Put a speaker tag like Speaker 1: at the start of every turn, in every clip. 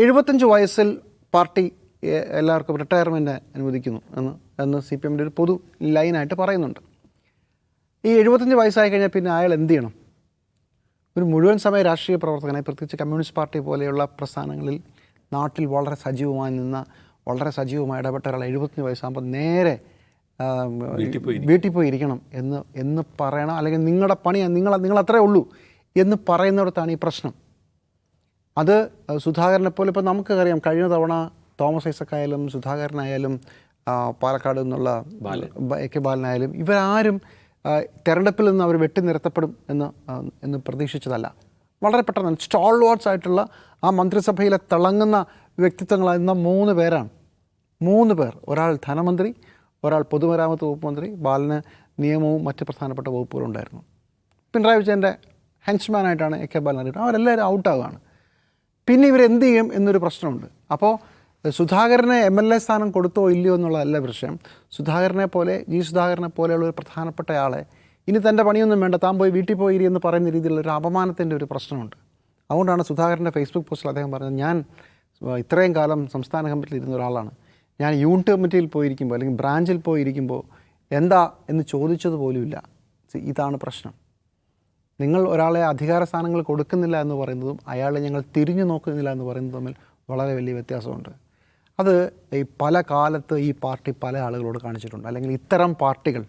Speaker 1: 75 വയസ്സിൽ പാർട്ടി എല്ലാവർക്കും റിട്ടയർമെൻറ്റ് അനുവദിക്കുന്നു എന്ന് CPM-ൻ്റെ ഒരു പൊതു ലൈനായിട്ട് പറയുന്നുണ്ട്. ഈ 75 വയസ്സായി കഴിഞ്ഞാൽ പിന്നെ അയാൾ എന്ത് ചെയ്യണം? ഒരു മുഴുവൻ സമയ രാഷ്ട്രീയ പ്രവർത്തകനായി, പ്രത്യേകിച്ച് കമ്മ്യൂണിസ്റ്റ് പാർട്ടി പോലെയുള്ള പ്രസ്ഥാനങ്ങളിൽ നാട്ടിൽ വളരെ സജീവമായി നിന്ന, വളരെ സജീവമായി ഇടപെട്ട ഒരാൾ 75 വയസ്സാകുമ്പോൾ നേരെ വീട്ടിൽ പോയി ഇരിക്കണം എന്ന് പറയണം. അല്ലെങ്കിൽ നിങ്ങളുടെ പണി നിങ്ങൾ അത്രേ ഉള്ളൂ എന്ന് പറയുന്നിടത്താണ് ഈ പ്രശ്നം. അത് സുധാകരനെ പോലെ ഇപ്പോൾ നമുക്കറിയാം, കഴിഞ്ഞ തവണ തോമസ് ഐസക്കായാലും സുധാകരനായാലും പാലക്കാട് നിന്നുള്ള AK ബാലനായാലും ഇവരാരും തെരഞ്ഞെടുപ്പിൽ നിന്ന് അവർ വെട്ടി നിരത്തപ്പെടും എന്ന് പ്രതീക്ഷിച്ചതല്ല. വളരെ പെട്ടെന്ന് സ്റ്റാൾവാർട്സ് ആയിട്ടുള്ള ആ മന്ത്രിസഭയിലെ തിളങ്ങുന്ന വ്യക്തിത്വങ്ങളായിരുന്ന 3 പേരാണ്. 3 പേർ. ഒരാൾ ധനമന്ത്രി, ഒരാൾ പൊതുമരാമത്ത് വകുപ്പ് മന്ത്രി, ബാലന് നിയമവും മറ്റ് പ്രധാനപ്പെട്ട വകുപ്പുകളും ഉണ്ടായിരുന്നു. പിണറായി വിജയൻ്റെ ഹെൻച്ച്മാനായിട്ടാണ് AK ബാലൻ അറിയുന്നത്. അവരെല്ലാവരും ഔട്ടാവുകയാണ്. പിന്നെ ഇവരെന്ത് ചെയ്യും എന്നൊരു പ്രശ്നമുണ്ട്. അപ്പോൾ സുധാകരന് MLA സ്ഥാനം കൊടുത്തോ ഇല്ലയോ എന്നുള്ളതല്ല വിഷയം. സുധാകരനെ പോലെയുള്ള ഒരു പ്രധാനപ്പെട്ട ആളെ ഇനി തൻ്റെ പണിയൊന്നും വേണ്ട, താൻ പോയി വീട്ടിൽ പോയി എന്ന് പറയുന്ന രീതിയിലുള്ള ഒരു അപമാനത്തിൻ്റെ ഒരു പ്രശ്നമുണ്ട്. അതുകൊണ്ടാണ് സുധാകരൻ്റെ ഫേസ്ബുക്ക് പോസ്റ്റിൽ അദ്ദേഹം പറഞ്ഞത്, ഞാൻ ഇത്രയും കാലം സംസ്ഥാന കമ്മിറ്റിയിൽ ഇരുന്ന ഒരാളാണ്, ഞാൻ യൂണിറ്റ് കമ്മിറ്റിയിൽ പോയിരിക്കുമ്പോൾ അല്ലെങ്കിൽ ബ്രാഞ്ചിൽ പോയിരിക്കുമ്പോൾ എന്താ എന്ന് ചോദിച്ചത് പോലുമില്ല. ഇതാണ് പ്രശ്നം. നിങ്ങൾ ഒരാളെ അധികാര സ്ഥാനങ്ങൾ കൊടുക്കുന്നില്ല എന്ന് പറയുന്നതും അയാളെ ഞങ്ങൾ തിരിഞ്ഞു നോക്കുന്നില്ല എന്ന് പറയുന്നതും തമ്മിൽ വളരെ വലിയ വ്യത്യാസമുണ്ട്. അത് ഈ പല കാലത്ത് ഈ പാർട്ടി പല ആളുകളോട് കാണിച്ചിട്ടുണ്ട്. അല്ലെങ്കിൽ ഇത്തരം പാർട്ടികൾ,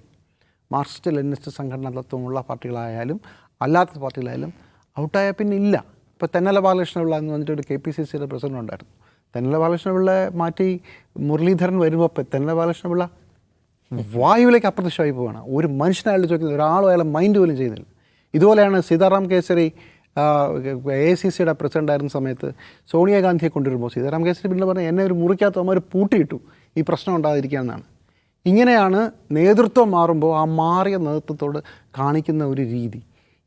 Speaker 1: മാർക്സിസ്റ്റ് ലെനിനിസ്റ്റ് സംഘടനാ തത്വമുള്ള പാർട്ടികളായാലും അല്ലാത്ത പാർട്ടികളായാലും ഔട്ടായ പിന്നെ ഇല്ല. ഇപ്പോൾ തെന്നല ബാലകൃഷ്ണപിള്ള എന്ന് പറഞ്ഞിട്ട് ഒരു KPCCയുടെ പ്രസിഡന്റ് ഉണ്ടായിരുന്നു. തെന്നല ബാലകൃഷ്ണപിള്ളയെ മാറ്റി മുരളീധരൻ വരുമ്പോൾ തെന്നല ബാലകൃഷ്ണപിള്ള വായുവിലേക്ക് അപ്രത്യക്ഷമായി പോവുകയാണ്. ഒരു മനുഷ്യനായാലും ചോദിക്കുന്നത്, ഒരാളും അയാളെ മൈൻഡ് പോലും ചെയ്യുന്നില്ല. ഇതുപോലെയാണ് സീതാറാം കേസരി AICCയുടെ പ്രസിഡൻ്റായിരുന്ന സമയത്ത് സോണിയാഗാന്ധിയെ കൊണ്ടുവരുമ്പോൾ സീതാറാം കേസരി പിന്നെ പറഞ്ഞാൽ എന്നെ ഒരു മുറിക്കകത്ത് അവന്മാർ പൂട്ടിയിട്ടു ഈ പ്രശ്നം ഉണ്ടാകാതിരിക്കാമെന്നാണ്. ഇങ്ങനെയാണ് നേതൃത്വം മാറുമ്പോൾ ആ മാറിയ നേതൃത്വത്തോട് കാണിക്കുന്ന ഒരു രീതി.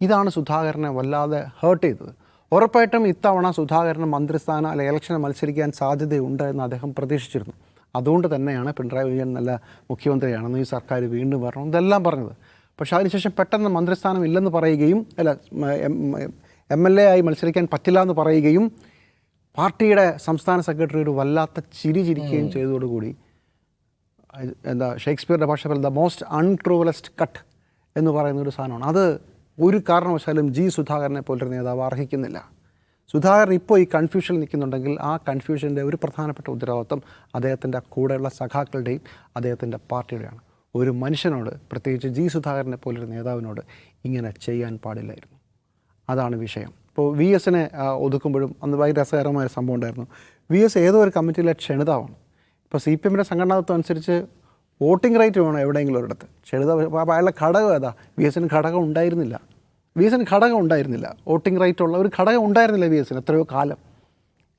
Speaker 1: ഇതാണ് സുധാകരനെ വല്ലാതെ ഹേർട്ട് ചെയ്തത്. ഉറപ്പായിട്ടും ഇത്തവണ സുധാകരന് മന്ത്രിസ്ഥാനം അല്ലെങ്കിൽ ഇലക്ഷന് മത്സരിക്കാൻ സാധ്യതയുണ്ട് എന്ന് അദ്ദേഹം പ്രതീക്ഷിച്ചിരുന്നു. അതുകൊണ്ട് തന്നെയാണ് പിണറായി വിജയൻ നല്ല മുഖ്യമന്ത്രിയാണെന്ന്, ഈ സർക്കാർ വീണ്ടും വരണം ഇതെല്ലാം പറഞ്ഞത്. പക്ഷേ അതിനുശേഷം പെട്ടെന്ന് മന്ത്രിസ്ഥാനം ഇല്ലെന്ന് പറയുകയും, MLA ആയി മത്സരിക്കാൻ പറ്റില്ല എന്ന് പറയുകയും പാർട്ടിയുടെ സംസ്ഥാന സെക്രട്ടറിയോട് വല്ലാത്ത ചിരിക്കുകയും ചെയ്തതോടുകൂടി ഷേക്സ്പിയറുടെ ഭാഷ പോലെ ദ മോസ്റ്റ് അൺട്രൂവലസ്റ്റ് കട്ട് എന്ന് പറയുന്ന ഒരു സാധനമാണ്. അത് ഒരു കാരണവശാലും സുധാകരനെ പോലൊരു നേതാവ് അർഹിക്കുന്നില്ല. സുധാകരൻ ഇപ്പോൾ ഈ കൺഫ്യൂഷനിൽ നിൽക്കുന്നുണ്ടെങ്കിൽ ആ കൺഫ്യൂഷൻ്റെ ഒരു പ്രധാനപ്പെട്ട ഉത്തരവാദിത്വം അദ്ദേഹത്തിൻ്റെ കൂടെയുള്ള സഖാക്കളുടെയും അദ്ദേഹത്തിൻ്റെ പാർട്ടിയുടെയാണ്. ഒരു മനുഷ്യനോട്, പ്രത്യേകിച്ച് സുധാകരനെ പോലൊരു നേതാവിനോട് ഇങ്ങനെ ചെയ്യാൻ പാടില്ലായിരുന്നു. അതാണ് വിഷയം. ഇപ്പോൾ VS-നെ ഒതുക്കുമ്പോഴും അന്ന് വളരെ രസകരമായ സംഭവം ഉണ്ടായിരുന്നു. VS ഏതോ ഒരു കമ്മിറ്റിയിലെ ക്ഷണിതാവാണ്. ഇപ്പോൾ CPM-ൻ്റെ സംഘടനാത്വം അനുസരിച്ച് വോട്ടിംഗ് റൈറ്റ് വേണം എവിടെയെങ്കിലും ഒരിടത്ത്. അയാളുടെ ഘടകം ഏതാ? VS-ന് ഘടകം ഉണ്ടായിരുന്നില്ല. വോട്ടിംഗ് റൈറ്റ് ഉള്ള ഒരു ഘടകം ഉണ്ടായിരുന്നില്ല VS-ന് എത്രയോ കാലം.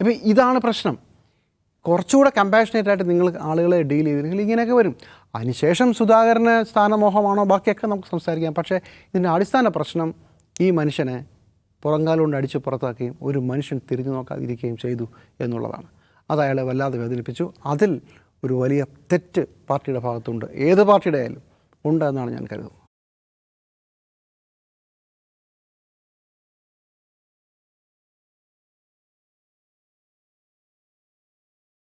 Speaker 1: ഇപ്പം ഇതാണ് പ്രശ്നം. കുറച്ചുകൂടെ കമ്പാഷനേറ്റ് ആയിട്ട് നിങ്ങൾ ആളുകളെ ഡീൽ ചെയ്തില്ലെങ്കിൽ ഇങ്ങനെയൊക്കെ വരും. അതിനുശേഷം സുധാകരന് സ്ഥാനമോഹമാണോ ബാക്കിയൊക്കെ നമുക്ക് സംസാരിക്കാം. പക്ഷേ ഇതിൻ്റെ അടിസ്ഥാന പ്രശ്നം ഈ മനുഷ്യനെ പുറങ്കാലുകൊണ്ട് അടിച്ച് പുറത്താക്കുകയും ഒരു മനുഷ്യൻ തിരിഞ്ഞു നോക്കാതിരിക്കുകയും ചെയ്തു എന്നുള്ളതാണ്. അത് അയാളെ വല്ലാതെ വേദനിപ്പിച്ചു. അതിൽ ഒരു വലിയ തെറ്റ് പാർട്ടിയുടെ ഭാഗത്തുണ്ട്, ഏത് പാർട്ടിയുടെ ആയാലും ഉണ്ട് എന്നാണ് ഞാൻ കരുതുന്നത്.